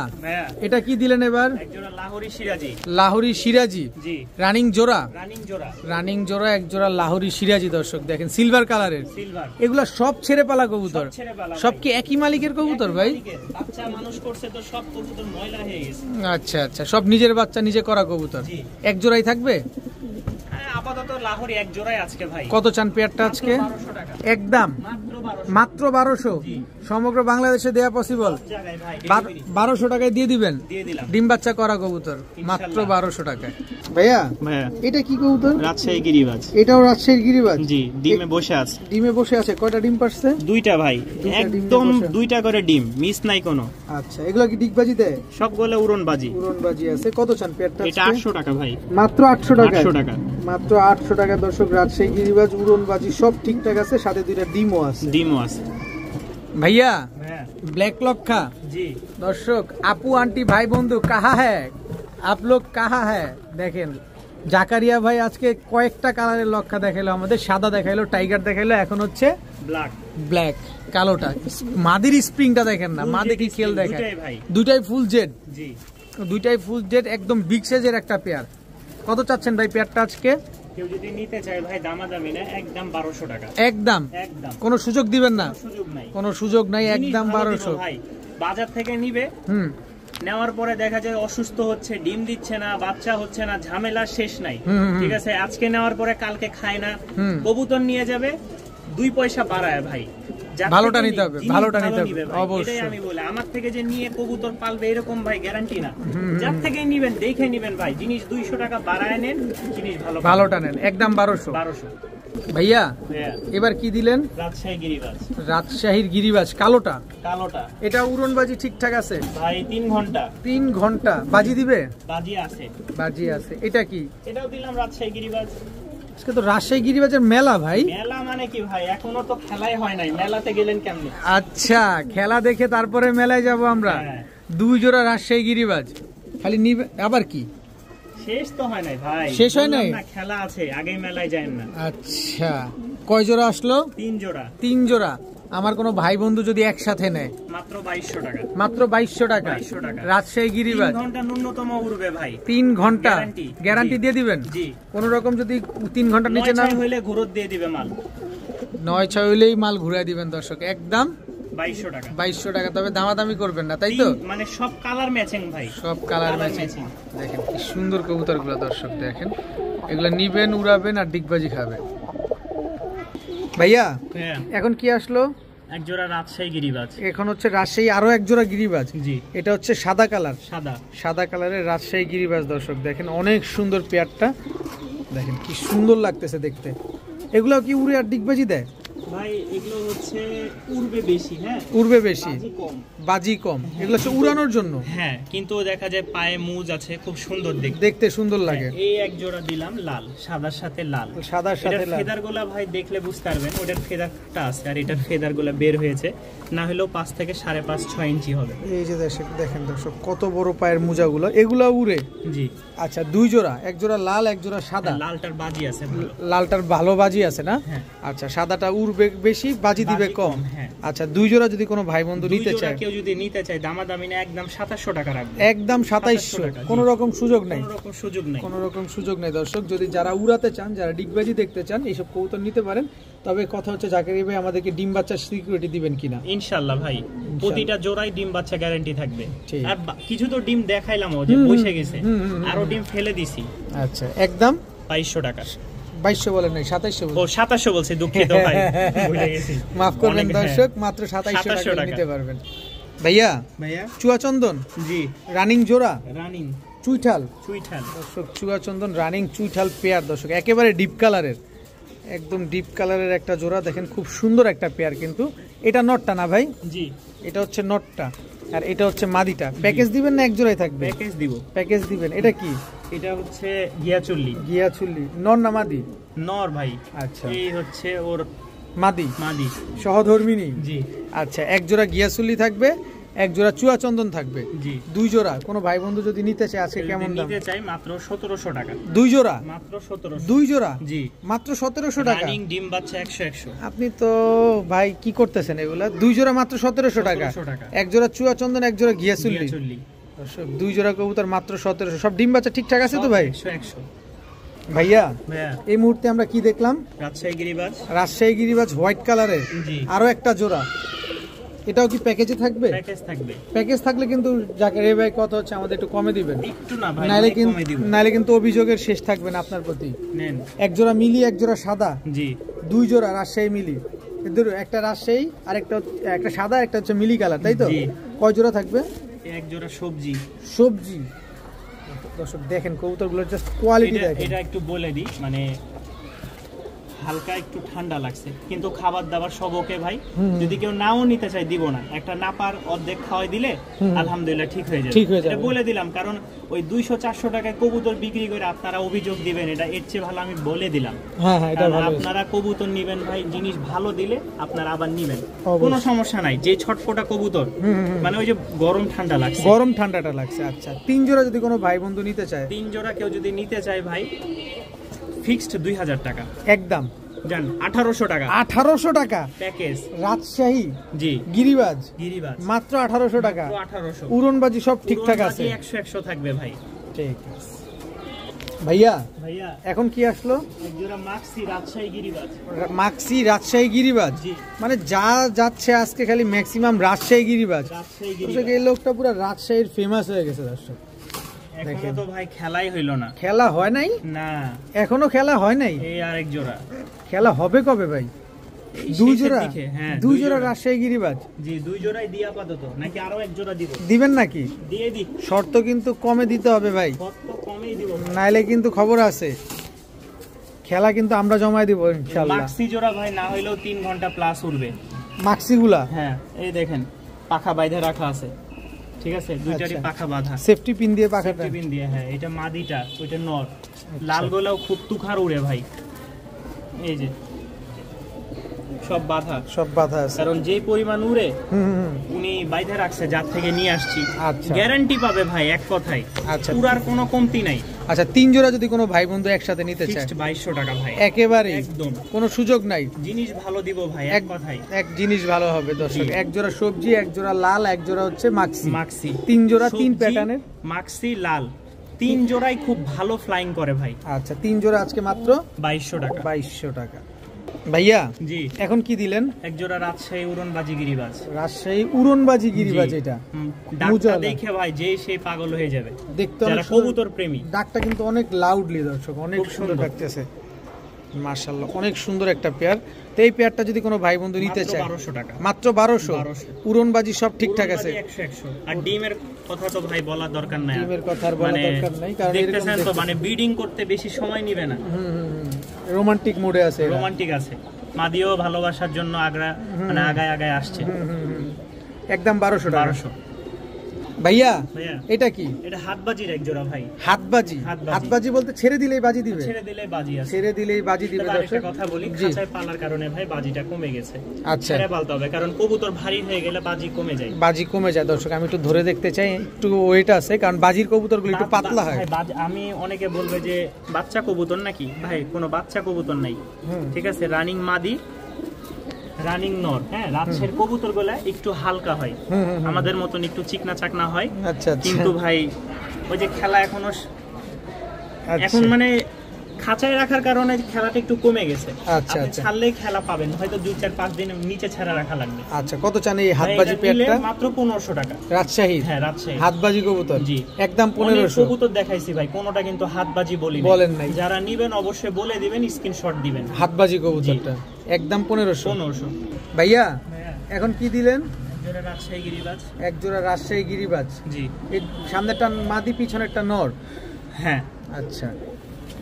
এটা কি দিলেন এবার? এক জোড়া লাহোরি সিরাজি। লাহোরি সিরাজি জি, রানিং জোড়া, রানিং জোড়া, রানিং জোড়া, এক জোড়া লাহোরি সিরাজি। দর্শক দেখেন সিলভার কালারের, সিলভার। এগুলা সব ছেড়ে পালা কবুতর, সব কি একই মালিকের কবুতর ভাই? বাচ্চা মানুষ করছে তো সব কবুতর ময়লা হয়ে গেছে। আচ্ছা আচ্ছা, সব নিজের বাচ্চা নিজে করা কবুতর। এক জোড়াই থাকবে আপাতত লাহোরি এক জোড়াই আজকে ভাই। কত চান পেয়ারটা আজকে? 1200 টাকা একদম, মাত্র 1200। সমগ্র বাংলাদেশে দেয়া পসিবল? 1200 টাকায় দিয়ে দিবেন। ডিম বাচ্চা করা কবুতর মাত্র 1200 টাকায়। ভাইয়া এটা কি কবুতর? রাজশাহী গিরিবাজ। এটাও রাজশাহীর গিরিবাজ? জি, ডিমে বসে আছে। ডিমে বসে আছে। কয়টা ডিম পারছে? 2টা ভাই, একদম 2টা করে ডিম, মিস নাই কোনো। আচ্ছা, এগুলো কি ডিগবাজি দেয়? সবগুলো উড়নবাজি। উড়নবাজি আছে। কত চান পেয়ারটা? এটা 800 টাকা ভাই, মাত্র 800 টাকা। 800 টাকা, মাত্র 800 টাকা। দর্শক রাজশাহী গিরিবাজ উড়নবাজি সব ঠিকঠাক আছে, সাথে 2টা ডিমও আছে। ডিমও আছে। भैया ब्लैक लॉक का जी दर्शक আপু আন্টি ভাই বন্ধু কাহা হ্যাঁ आप लोग কাহা হ্যাঁ দেখেন জাকারিয়া ভাই আজকে কয়েকটা কালারের লক্ষা দেখাইলো আমাদের, সাদা দেখাইলো, টাইগার দেখাইলো, এখন হচ্ছে ব্ল্যাক, ব্ল্যাক কালোটা। মাদির স্প্রিংটা দেখেন না, মা দেখি খেল দেখেন, দুইটাই ফুল জেড। জি, দুইটাই ফুল জেড, একদম বিগ সাইজের একটা পেয়ার। কত চাচ্ছেন ভাই পেয়ারটা আজকে? কেউ যদি নিতে চায় ভাই দামাদামি না, একদম 1200 টাকা। একদম, কোনো সুযোগ দিবেন না? সুযোগ নাই, কোনো সুযোগ নাই, একদম 1200 ভাই। বাজার থেকে নিবে, নেওয়ার পরে দেখা যায় অসুস্থ হচ্ছে, ডিম দিচ্ছে না, বাচ্চা হচ্ছে না, ঝামেলা শেষ নাই। ঠিক আছে, আজকে নেওয়ার পরে কালকে খায় না, কবুতর নিয়ে যাবে 2 পয়সা বাড়ায় ভাই। ভালোটা নিতে হবে, ভালোটা নিতে হবে অবশ্যই। আমি বলি আমার থেকে যে নিয়ে কবুতর পালবে এরকম ভাই গ্যারান্টি না। যার থেকে নিবেন দেখে নিবেন ভাই, জিনিস 200 টাকা বাড়ায় নেন, জিনিস ভালো, ভালোটা নেন, একদম 1200। ভাইয়া এবার কি দিলেন? রাজশাহী গিরিবাজ। রাজশাহীর গিরিবাজ কালোটা, কালোটা এটা উড়নবাজি ঠিকঠাক আছে ভাই? 3 ঘন্টা। 3 ঘন্টা বাজি দিবে? বাজি আছে, বাজি আছে। এটা কি? এটাও দিলাম রাজশাহী গিরিবাজ। আজকে তো রাজশাহী গিরিবাজের মেলা ভাই। মেলা মানে কি ভাই, এখনো তো খেলাই হয় নাই, মেলাতে গেলেন কেমনে? আচ্ছা, খেলা দেখে তারপরে মেলায় যাব আমরা। 2 জোড়া রাজশাহী গিরিবাজ খালি নিবে, আবার কি শেষ তো হয় নাই ভাই? শেষ হয় নাই, খেলা আছে, আগে মেলায় যায় না। আচ্ছা, কয় জোড়া আসলো? 3 জোড়া। 3 জোড়া। আমার কোনো ভাই বন্ধু যদি একসাথে নেয় মাত্র 2200 টাকা। মাত্র 2200 টাকা। রাজশাহী গিরিবাজ 3 ঘন্টা ন্যূনতম উড়বে ভাই। 3 ঘন্টা গ্যারান্টি দিয়ে দিবেন? জি। কোন রকম যদি 3 ঘন্টার নিচে না হইলে ঘুরত দিয়ে দিবে মাল। 9-6 হইলেই মাল ঘুরায় দিবেন দর্শক, একদম 2200 টাকা। 2200 টাকা। তবে দামাদামি করবেন না, তাই তো? মানে সব কালার ম্যাচিং ভাই, সব কালার ম্যাচিং। দেখেন কি সুন্দর কবুতরগুলো দর্শক দেখেন, এগুলা নিবেন, উড়াবেন আর ডিগবাজি খাবে। ভাইয়া এখন কি আসলো? এক জোড়া রাজশাহী গিরিবাজ। এখন হচ্ছে রাজশাহী আরো এক জোড়া গিরিবাজ। জি, এটা হচ্ছে সাদা কালার, সাদা কালারের রাজশাহী গিরিবাজ। দর্শক দেখেন অনেক সুন্দর পেয়ারটা, দেখেন কি সুন্দর লাগতেছে দেখতে। এগুলো কি উড়ে আর ডিগবাজি দেয় ভাই? এগুলো হচ্ছে উড়বে বেশি, হ্যাঁ উড়বে বেশি, বাজি কম। এগুলো হচ্ছে উড়ানোর জন্য, হ্যাঁ, কিন্তু দেখা যায় পায়ে মুজ আছে, খুব সুন্দর দেখতে সুন্দর লাগে। এই এক জোড়া দিলাম লাল, সাদার সাথে লাল, সাদার সাথে লাল। ফেদারগুলা ভাই দেখলে বুঝতে পারবেন, ওটার ফেদারটা আছে আর এটার ফেদারগুলা বের হয়েছে, না হলেও 5 থেকে 5.5-6 ইঞ্চি হবে। এই যে দেখেন দর্শক কত বড় পায়ের মোজাগুলো, এগুলো উড়ে। জি। আচ্ছা, 2 জোড়া, এক জোড়া লাল, এক জোড়া সাদা। লালটার বাজি আছে, লালটার ভালো বাজি আছে না? আচ্ছা, সাদাটা উড়বে বেশি, বাজি দিবে কম। আচ্ছা, 2 জোড়া যদি কোনো ভাই বন্ধু নিতে চায়, কেউ যদি নিতে চায় দামাদামি না, একদম 2700 টাকা রাখবে, একদম 2700। কোনো রকম সুযোগ নাই, কোনো রকম সুযোগ নেই দর্শক। যদি যারা উড়াতে চান, যারা ডিগবাজি দেখতে চান, এইসব কবুতর নিতে পারেন। তবে কথা হচ্ছে জাকারিয়া ভাই আমাদেরকে ডিম বাচ্চা সিকিউরিটি দিবেন কিনা? ইনশাআল্লাহ ভাই, প্রতিটা জোড়াই ডিম বাচ্চা গ্যারান্টি থাকবে। আর কিছু তো ডিম দেখাইলাম, ও যে বসে গেছে, আরো ডিম ফেলে দিছি। আচ্ছা, একদম 2200 টাকা। 2200 বলেন নাই, 2700 ও 2700 বলছি, দুঃখিত ভাই, ভুলে গেছি, মাফ করবেন দর্শক, মাত্র 2700 টাকা নিতে পারবেন। ভাইয়া চুয়াচন্দন জি রানিং জোড়া, রানিং চুইঠাল দর্শক, চুয়াচন্দন রানিং চুইঠাল পেয়ার দর্শক, একেবারে ডিপ কালারের, একদম ডিপ কালারের একটা জোড়া, দেখেন খুব সুন্দর একটা পেয়ার। কিন্তু এটা নটটা না ভাই? জি, এটা হচ্ছে নটটা আর এটা হচ্ছে মাদিটা। প্যাকেজ দিবেন না এক জোড়াই থাকবে? প্যাকেজ দিবেন। এটা কি? এটা হচ্ছে গিয়াচুল্লি। নর না মাদি? নর ভাই। আচ্ছা, এই হচ্ছে ওর মাদি সহধর্মিনী। জি আচ্ছা, এক জোড়া গিয়াচুল্লি থাকবে, এক জোড়া চুয়াচন্দন থাকবে। জি, দুই জোড়া। কোনো ভাই বন্ধু যদি নিতে চায় আজকে কেমন দাম? নিতে চাই মাত্র 1700 টাকা। দুই জোড়া মাত্র 1700। দুই জোড়া? জি, মাত্র 1700 টাকা। রানিং ডিম বাচ্চা 100। আপনি তো ভাই কি করতেছেন এগুলা? দুই জোড়া মাত্র 1700 টাকা, এক জোড়া চুয়াচন্দন, এক জোড়া গিয়াচুল্লি। দুই জোড়া কবুতর মাত্র 1700। সব ডিম বাচ্চা ঠিকঠাক আছে তো ভাই? 100। ভাইয়া এই মুহূর্তে আমরা কি দেখলাম? রাজশাহী গিরিবাজ হোয়াইট কালারের আরো একটা জোড়া। এটাও কি প্যাকেজে থাকবে? প্যাকেজ থাকলে কিন্তু জাকের ভাই কত হচ্ছে আমাদের একটু কমে দিবেন একটু না ভাই, নাইলে কিন্তু অভিযোগের শেষ থাকবে না আপনার প্রতি। নেন, এক জোড়া মিলি, এক জোড়া সাদা। জি, দুই জোড়া রাজশাহী মিলি, একটা রাজশাহী আর একটা সাদা, একটা হচ্ছে মিলি কালার, তাই তো? কয় জোড়া থাকবে? এক জোড়া সবজি। দর্শক দেখেন কবুতরগুলোর জাস্ট কোয়ালিটি দেখেন। এটা একটু বলে দিই, মানে হালকা একটু ঠান্ডা লাগছে, কিন্তু খাবার দাবার সব ওকে ভাই। যদি কেউ নাও নিতে চায় দিব না, একটা নাপার অর্ধেক খাওয়াই দিলে আলহামদুলিল্লাহ ঠিক হয়ে যাবে। এটা বলে দিলাম, কারণ ওই 200-400 টাকায় কবুতর বিক্রি করে আপনারা অভিযোগ দিবেন, এটা এর চেয়ে ভালো আমি বলে দিলাম। আপনারা কবুতর নিবেন ভাই, জিনিস ভালো দিলে আপনারা আবার নিবেন, কোনো সমস্যা নাই। যে ছটপটা কবুতর, মানে ওই যে গরম ঠান্ডাটা লাগছে। আচ্ছা, 3 জোড়া যদি কোনো ভাই বন্ধু নিতে চায়? 3 জোড়া কেউ যদি নিতে চায় ভাই, ফিক্সড 2000 টাকা একদম, জান 1800 টাকা। 1800 টাকা প্যাকেজ। রাজশাহী জি গিরিবাজ মাত্র 1800 টাকা। 1800 উড়নবাজি সব ঠিকঠাক আছে? 100 থাকবে ভাই। ঠিক আছে ভাইয়া। এখন কি আসলো? এক জোড়া মাক্সি রাজশাহী গিরিবাজ। মানে যা যাচ্ছে আজকে খালি ম্যাক্সিমাম রাজশাহী গিরিবাজ। এই লোকটা পুরো রাজশাহীর ফেমাস হয়ে গেছে দর্শক। এখনো তো ভাই খেলাই হইলো না। খেলা হয় নাই? না, এখনো খেলা হয় নাই। এই আরেক জোড়া খেলা হবে কবে ভাই? দুই জোড়া? হ্যাঁ, দুই জোড়া রাজশাহী গিরিবাজ। জি, দুই জোড়াই দিয়া আপাতত, নাকি আরো এক জোড়া দিব? দিবেন নাকি? দিয়ে দি। শর্ত কিন্তু কমে দিতে হবে ভাই, শর্ত কমেই দিব, নাইলে কিন্তু খবর আছে। খেলা কিন্তু আমরা জমায় দিব ইনশাআল্লাহ। মাক্সি জোড়া ভাই না হইলেও 3 ঘন্টা প্লাস উড়বে মাক্সিগুলা। হ্যাঁ, এই দেখেন পাখা বাইধে রাখা আছে, ঠিক আছে? দুইটারই পাখা বাঁধা, সেফটি পিন দিয়ে, পাখাটা পিন দিয়ে। হ্যাঁ, এটা মাদিটা, ওইটা নর। লাল গোলাও খুব তুখার উড়ে ভাই, এই যে সব বাঁধা আছে, কারণ যেই পরিমাণ উড়ে উনি বাইধে রাখছে, যার থেকে নিয়ে আসছি। আচ্ছা, গ্যারান্টি পাবে ভাই এক কথাই। আচ্ছা, উড়ার কোনো কমতি নাই। আচ্ছা, 3 জোড়া যদি কোনো ভাই বন্ধু একসাথে নিতে চায়? 2200 টাকা ভাই, একেবারে একদম কোনো সুযোগ নাই। জিনিস ভালো দিব ভাই, এক কথাই এক জিনিস ভালো হবে দর্শক। এক জোড়া সবজি, এক জোড়া লাল, এক জোড়া হচ্ছে মাক্সি। 3 জোড়া 3 প্যাটার্নের মাক্সি লাল, 3 জোড়াই খুব ভালো ফ্লাইং করে ভাই। আচ্ছা, 3 জোড়া আজকে মাত্র 2200 টাকা। 2200 টাকা ভাইয়া। জি, এখন কি দিলেন? এক জোড়া রাজশাহী উড়নবাজি গিরিবাজ। এটা ডাকটা দেখে ভাই যে সেই পাগল হয়ে যাবে, দেখতে অনেক কবুতর প্রেমী। ডাকটা কিন্তু অনেক লাউডলি দর্শক, অনেক সুন্দর লাগতেছে মাশাআল্লাহ, অনেক সুন্দর একটা পেয়ার। তো এই পেয়ারটা যদি কোনো ভাই বন্ধু নিতে চায়? 1200 টাকা মাত্র। 1200। উড়নবাজি সব ঠিকঠাক আছে? 100। আর ডিমের কথা তো ভাই বলার দরকার নাই, ডিমের কথা আর বলার দরকার নাই, কারণ দেখতেছেন তো, মানে ব্রিডিং করতে বেশি সময় নেবে না। রোমান্টিক মোডে আছে, মাদিও ভালোবাসার জন্য মানে আগায় আসছে। একদম 1200 টাকা। 1200 ভাইয়া। এটা কি? এটা হাতবাজির এক জোড়া ভাই। হাতবাজি বলতে ছেড়ে দিলেই বাজি দিবে? ছেড়ে দিলেই বাজি দিবে। একটা কথা বলি, খাঁচায় পালার কারণে ভাই বাজিটা কমে গেছে। আচ্ছা, ছেড়ে পালতে হবে, কারণ কবুতর ভারী হয়ে গেলে বাজি কমে যায়। দর্শক আমি একটু ধরে দেখতে চাই, একটু ওয়েট আছে, কারণ বাজির কবুতরগুলো একটু পাতলা হয়। আমি অনেকে বলবে যে বাচ্চা কবুতর নাকি, ভাই কোনো বাচ্চা কবুতর নাই, ঠিক আছে? রানিং মাদি, রানিং নর। হ্যাঁ, রাজশাহীর কবুতর গুলা একটু হালকা হয়, আমাদের মতন একটু চিকনা চাকনা হয়। আচ্ছা, কিন্তু ভাই ওই যে খেলা এখন মানে খাঁচায় রাখার কারণে খেলাটা একটু কমে গেছে। আচ্ছা আপনি আচ্ছা, ছাড়লেই খেলা পাবেন, হয়তো 2-4-5 দিন নিচে ছাড়া রাখা লাগবে। আচ্ছা কত চান এই হাতবাজি পেয়ারটা? মাত্র 1500 টাকা। রাজশাহী? হ্যাঁ রাজশাহী হাতবাজি কবুতর। জি একদম 1500। কবুতর দেখাইছি ভাই, কোনোটা কিন্তু হাতবাজি বলেন নাই। যারা নিবেন অবশ্যই বলে দিবেন, স্ক্রিনশট দিবেন। হাতবাজি কবুতরটা একদম 1500। ভাইয়া এখন কি দিলেন? রাজশাহী গিরিবাজ, এক জোড়া রাজশাহী গিরিবাজ। জি, এই সামনেরটা মাদি, পিছনেরটা নর। হ্যাঁ আচ্ছা,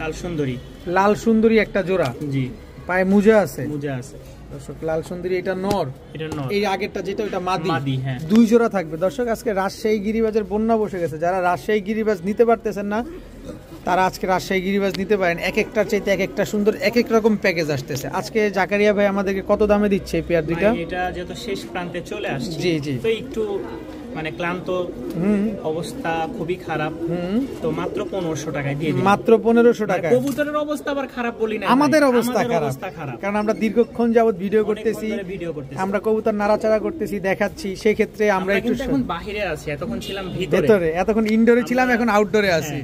লাল সুন্দরী। লাল সুন্দরী একটা জোড়া। জি, পায়ে মুজা আছে। মুজা আছে দর্শক, লাল সুন্দরী এটা নর, এটা নর। এই আগেরটা যেটা ওটা মাদি। মাদি, হ্যাঁ। দুই জোড়া থাকবে দর্শক। আজকে রাজশাহী গিরিবাজের বন্যা বসে গেছে। যারা রাজশাহী গিরিবাজ নিতে পারতেছেন না, তারা আজকে রাজশাহী গিরিবাজ নিতে পারেন। এক একটার চাইতে এক একটা সুন্দর, এক এক রকম প্যাকেজ আসতেছে। আজকে জাকারিয়া ভাই আমাদেরকে কত দামে দিচ্ছে এই পেয়ার দুইটা? এটা যেহেতু শেষ প্রান্তে চলে আসছে, জি জি, তো একটু মানে ক্লান্ত অবস্থা, খুবই খারাপ, তো মাত্র 1500 টাকায় দিয়ে দিই। মাত্র 1500 টাকা। কবুতরের অবস্থা আবার খারাপ বলি না, আমাদের অবস্থা খারাপ, কারণ আমরা দীর্ঘক্ষণ যাবত ভিডিও করতেছি, আমরা কবুতর নাড়াচাড়া করতেছি, দেখাচ্ছি। সেই ক্ষেত্রে আমরা একটু এখন বাইরে আছি, এতক্ষণ ছিলাম ভিতরে, এতক্ষণ ইনডোরে ছিলাম, এখন আউটডোরে আছি।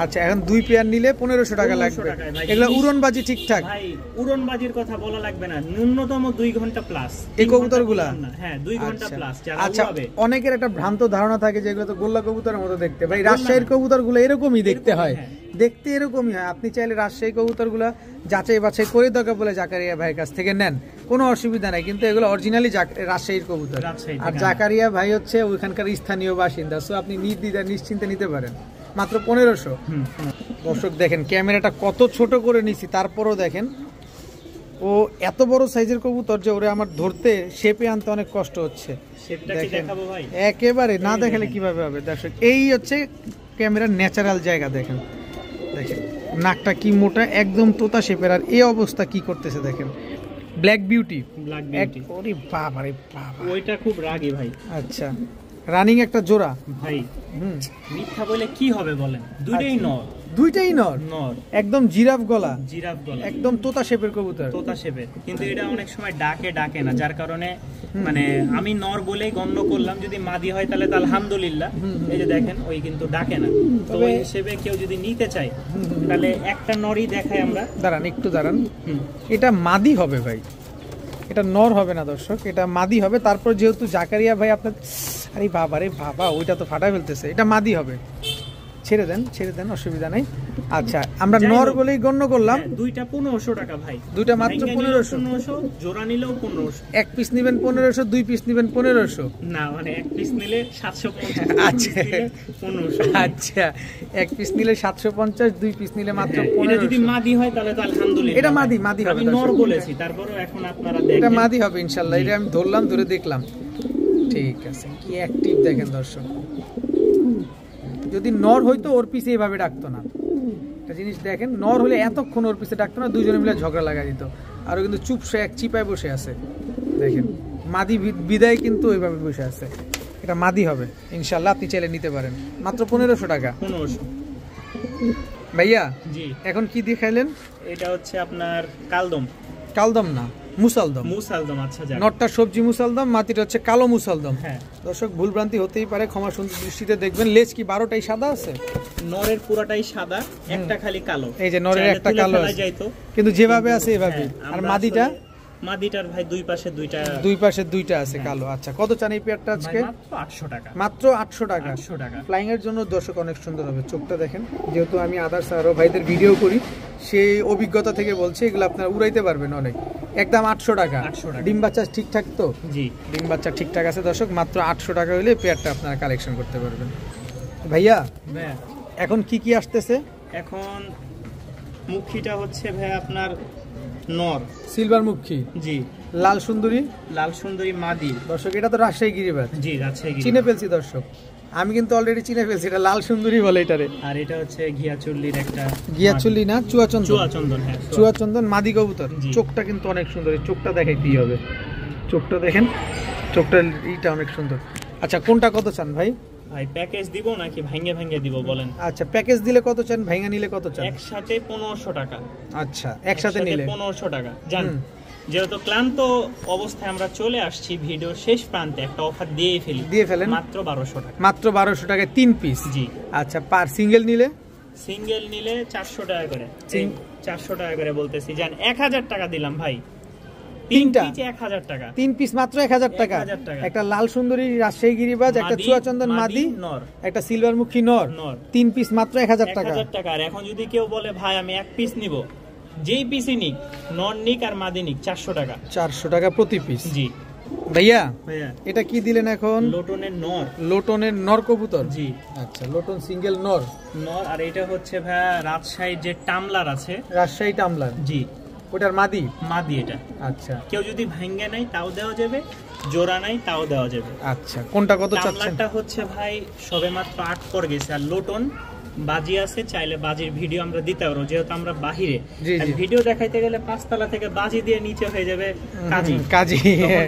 আচ্ছা, এখন দুই পেয়ার নিলে 1500 টাকা লাগবে। এগুলো উড়নবাজি ঠিকঠাক? ভাই উড়নবাজির কথা বলা লাগবে না, ন্যূনতম 2 ঘন্টা প্লাস এই কবুতরগুলা। হ্যাঁ 2 ঘন্টা প্লাস। আচ্ছা, অনেকের একটা ভ্রান্ত ধারণা থাকে যে এগুলো তো গোল্লা কবুতরের মতো দেখতে। ভাই রাজশাহীর কবুতরগুলো এরকমই দেখতে হয়, দেখতে এরকমই হয়। আপনি চাইলে রাজশাহী কবুতরগুলো যাচাই বাছাই করে দরকার বলে জাকারিয়া ভাইয়ের কাছ থেকে নেন, কোনো অসুবিধা নাই। কিন্তু এগুলো অরিজিনালি রাজশাহীর কবুতর, আর জাকারিয়া ভাই হচ্ছে ওইখানকার স্থানীয় বাসিন্দা, সো আপনি নির্দ্বিধায় নিশ্চিন্তে নিতে পারেন। মাত্র 1500। দর্শক দেখেন ক্যামেরাটা কত ছোট করে নিছি, তারপরও দেখেন ও এত বড় সাইজের কবুতর যে ওরে আমার ধরতে শেপে আনতে অনেক কষ্ট হচ্ছে। একেবারে না দেখালে কিভাবে হবে? দর্শক এই হচ্ছে ক্যামেরার ন্যাচারাল জায়গা। দেখেন দেখেন নাকটা কি মোটা, একদম তোতা শেপের, আর এই অবস্থা কি করতেছে দেখেন। ব্ল্যাক বিউটি, ওরে বাবা রে বাবা, ওইটা খুব রাগী ভাই। আচ্ছা, রানিং একটা জোড়া ভাই। মিথ্যা বলে কি হবে বলেন? দুইটাই নর, দুইটাই নর, একদম জিরাফ গলা, একদম তোতা শেপের কবুতর, তোতা শেপের। কিন্তু এটা অনেক সময় ডাকে না, যার কারণে মানে আমি নর বলেই গণ্য করলাম। যদি মাদি হয় তাহলে তো আলহামদুলিল্লাহ। এই যে দেখেন ওই কিন্তু ডাকে না, তো ওই হিসেবে কেউ যদি নিতে চায় তাহলে একটা নরই দেখাই আমরা। দাঁড়ান একটু দাঁড়ান, এটা মাদি হবে ভাই, এটা নর হবে না দর্শক, এটা মাদি হবে। তারপর যেহেতু জাকারিয়া ভাই আপনার, আরে বাবা রে বাবা, ওইটা তো ফাটা ফেলতেছে, এটা মাদি হবে। ছেড়ে দেন, অসুবিধা নেই। আচ্ছা, আমরা নর বলেই গণ্য করলাম। দুইটা 1500 টাকা ভাই, দুইটা মাত্র 1500। জোড়া নিলেও 1500। এক পিস নেবেন 1500, দুই পিস নেবেন 1500 না, মানে এক পিস নিলে 750। আচ্ছা 1500। আচ্ছা, এক পিস নিলে 750, দুই পিস নিলে মাত্র 1500। এটা যদি মাদি হয় তাহলে তো আলহামদুলিল্লাহ। এটা মাদি হবে, আমি নর বলেছি, তারপরেও এখন আপনারা দেখেন এটা মাদি হবে ইনশাআল্লাহ। এটা আমি ধরলাম, ধরে দেখলাম, ঠিক আছে। কি অ্যাক্টিভ দেখেন দর্শক, যদি নর হইতো ওর পিছে এইভাবে ডাকতো না। একটা জিনিস দেখেন, নর হলে এতক্ষণ ওর পিছে ডাকতো না, দুইজনে মিলে ঝগড়া লাগাই দিত। আর কিন্তু চুপসে এক চিপায় বসে আছে। দেখেন মাদি বিদায় কিন্তু ওইভাবে বসে আছে। এটা মাদি হবে ইনশাআল্লাহ, আপনি চাইলে নিতে পারেন। মাত্র 1500 টাকা। 1500 ভাইয়া। জি, এখন কি দেখাইলেন? এটা হচ্ছে আপনার কালদম না, মুসালদম। আচ্ছা, যাক। নটটা সবজি মুসালদম, মাটিটা হচ্ছে কালো মুসালদম। হ্যাঁ দর্শক, ভুলভ্রান্তি হতেই পারে, ক্ষমা সুন্দর দৃষ্টিতে দেখবেন। লেজ কি 12টাই সাদা আছে? নরের পুরাটাই সাদা, একটা খালি কালো। এই যে নরের একটা কালো আছে, কিন্তু যেভাবে আছে এভাবে। আর মাদিটার ভাই দুই পাশে দুইটা আছে কালো। আচ্ছা, কত চান এই পেয়ারটা আজকে? মাত্র 800 টাকা। ফ্লাইং এর জন্য দর্শক অনেক সুন্দর হবে। চোখটা দেখেন, যেহেতু আমি আদার্স আরো ভাইদের ভিডিও করি, সেই অভিজ্ঞতা থেকে বলছি, এগুলো আপনারা উড়াইতে পারবেন অনেক। একদম 800 টাকা। ডিম বাচ্চা ঠিকঠাক তো? জি, ডিম বাচ্চা ঠিকঠাক আছে দর্শক। মাত্র 800 টাকা হলে পেয়ারটা আপনারা কালেকশন করতে পারবেন। ভাইয়া এখন কি আসতেছে? এখন মুখিটা হচ্ছে ভাই আপনার নর, সিলভার মুখী। জি, লাল সুন্দরী মাদি। দর্শক, এটা তো রাজশাহী গিরিবাজ। জি, রাজশাহী চিনে ফেলছি দর্শক, আমি কিন্তু অলরেডি চিনে ফেলছি। এটা লাল সুন্দরী বলে এটারে। আর এটা হচ্ছে ঘিয়াচুল্লির একটা, ঘিয়াচুল্লি না, চুয়াচন্দন। হ্যাঁ, চুয়াচন্দন মাদি কবুতর। চোখটা কিন্তু অনেক সুন্দর, চোখটা দেখাইতেই হবে। চোখটা দেখেন, চোখটা এইটা অনেক সুন্দর। আচ্ছা, কোনটা কত চান ভাই? ভাই প্যাকেজ দিব নাকি ভাঙে দিব বলেন? আচ্ছা, প্যাকেজ দিলে কত চান, ভাঙা নিলে কত চান? একসাথে 1500 টাকা। আচ্ছা, একসাথে নিলে 1500 টাকা। জান, যেহেতু ক্লান্ত অবস্থায় আমরা চলে আসছি ভিডিও শেষ প্রান্তে, একটা অফার দিয়ে ফেলেন। মাত্র 1200 টাকা। মাত্র 1200 টাকায় 3 পিস। জি। আচ্ছা, পার সিঙ্গেল নিলে সিঙ্গেল নিলে 400 টাকা করে, 400 টাকা করে বলতেছি, জান 1000 টাকা দিলাম ভাই। তিনটা 1000 টাকা, 3 পিস মাত্র 1000 টাকা। একটা লাল সুন্দরী রাজশাহী গিরিবাজ, একটা চুয়াচন্দন মাদি নর, একটা সিলভারমুখী নর, 3 পিস মাত্র 1000 টাকা। 1000 টাকা। আর এখন যদি কেউ বলে ভাই আমি এক পিস নিব, যেই পিসই নিক, নর নিক আর মাদি নিক, 400 টাকা। 400 টাকা প্রতি পিস। জি ভাইয়া এটা কি দিলেন এখন? লোটনের নর, লোটনের নর কবুতর। জি আচ্ছা, লোটন সিঙ্গেল নর। আর এটা হচ্ছে ভাইয়া রাজশাহীর যে টামলার আছে, রাজশাহী টামলার। জি ওটার মাদি এটা। আচ্ছা, কেউ যদি ভাঙ্গে নাই তাও দেওয়া যাবে, জোড়া নাই তাও দেওয়া যাবে। আচ্ছা, কোনটা কত চাচ্ছেন? টামলারটা হচ্ছে ভাই সবেমাত্র 8 পর গেছে, আর লোটন বাজি আছে, চাইলে বাজির ভিডিও আমরা দিতে পারবো, যেহেতু আমরা বাহিরে ভিডিও দেখাইতে গেলে 5 তলা থেকে বাজি দিয়ে নিচে হয়ে যাবে কাজী,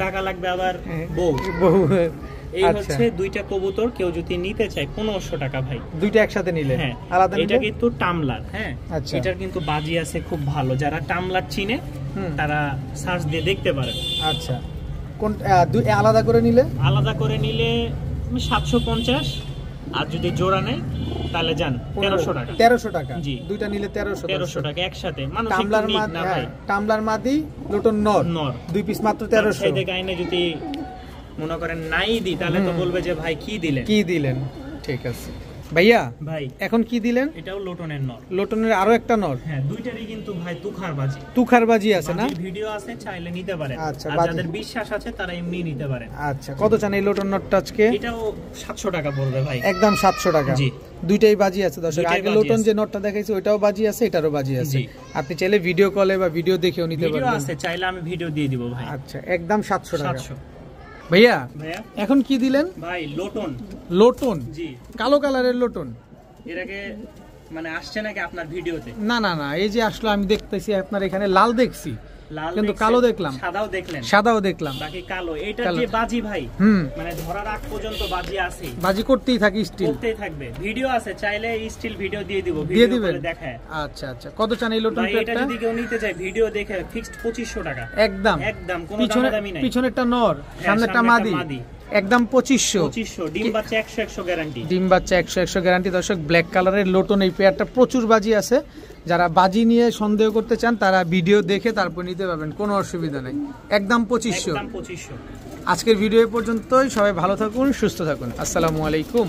টাকা লাগবে আবার বউ। এই হচ্ছে দুইটা কবুতর, কেউ যদি নিতে চায় 1500 টাকা ভাই, দুইটা একসাথে নিলে। হ্যাঁ আলাদা। এটা কিন্তু টামলার। হ্যাঁ এটার কিন্তু বাজি আছে খুব ভালো, যারা টামলার চিনে তারা সার্চ দিয়ে দেখতে পারে। আচ্ছা, কোন আলাদা করে নিলে? আলাদা করে নিলে 750, আর যদি জোড়া নেয় তাহলে যান 1300 টাকা। 1300 টাকা। জি, দুইটা নিলে 1300 টাকা একসাথে। টামলার মাদি, লোটন নর, 2 পিস মাত্র 1300। সেই গাইনে যদি মনে করেন নাই দি, তাহলে তো বলবে যে ভাই কি দিলেন। ঠিক আছে ভাইয়া, ভাই এখন কি দিলেন? এটাও লোটনের নর, লোটনের আরো একটা নর। হ্যাঁ দুইটারই কিন্তু ভাই তুখার বাজি আছে না? ভিডিও আছে, চাইলে নিতে পারেন। আচ্ছা, যাদের বিশ্বাস আছে তারা এমনি নিতে পারেন। আচ্ছা, কত চান এই লোটন নরটা আজকে? এটাও 700 টাকা পড়বে ভাই, একদম 700 টাকা। জি, দুইটাই বাজি আছে দর্শক। আগে লোটন যে নরটা দেখাইছি ওটাও বাজি আছে, এটারও বাজি আছে। আপনি চাইলে ভিডিও কলে বা ভিডিও দেখেও নিতে পারবেন। ভিডিও আছে, চাইলে আমি ভিডিও দিয়ে দিব ভাই। আচ্ছা, একদম 700 টাকা। ভাইয়া এখন কি দিলেন? ভাই লোটন। জি, কালো কালারের লোটন। এর আগে মানে আসছে নাকি আপনার ভিডিওতে? না, এই যে আসলে আমি দেখতেছি আপনার এখানে লাল দেখছি, কিন্তু কালো দেখলাম, সাদাও দেখলাম, বাকি কালো। এটা যে বাজি ভাই, মানে ধরার আগ পর্যন্ত বাজি আছে, বাজি করতেই থাকে, স্টিল করতেই থাকবে। ভিডিও আছে, চাইলে স্টিল ভিডিও দিয়ে দিব, ভিডিও করে দেখায়। আচ্ছা, কত চান এই লোটন প্লেটটা? এটা যদি কেউ নিতে চায় ভিডিও দেখে ফিক্সড 2500 টাকা, একদম কোনো দামাদামি নাই। পিছনেরটা নর, সামনেরটা মাদি, একদম 2500। ডিম বাচ্চা 100 গ্যারান্টি, ডিম বাচ্চা 100 গ্যারান্টি। দর্শক, ব্ল্যাক কালারের লোটন এই পেয়ারটা প্রচুর বাজি আছে। যারা বাজি নিয়ে সন্দেহ করতে চান তারা ভিডিও দেখে তারপর নিতে পারবেন, কোনো অসুবিধা নেই। একদম 2500। আজকের ভিডিও পর্যন্তই। সবাই ভালো থাকুন, সুস্থ থাকুন। আসসালামু আলাইকুম।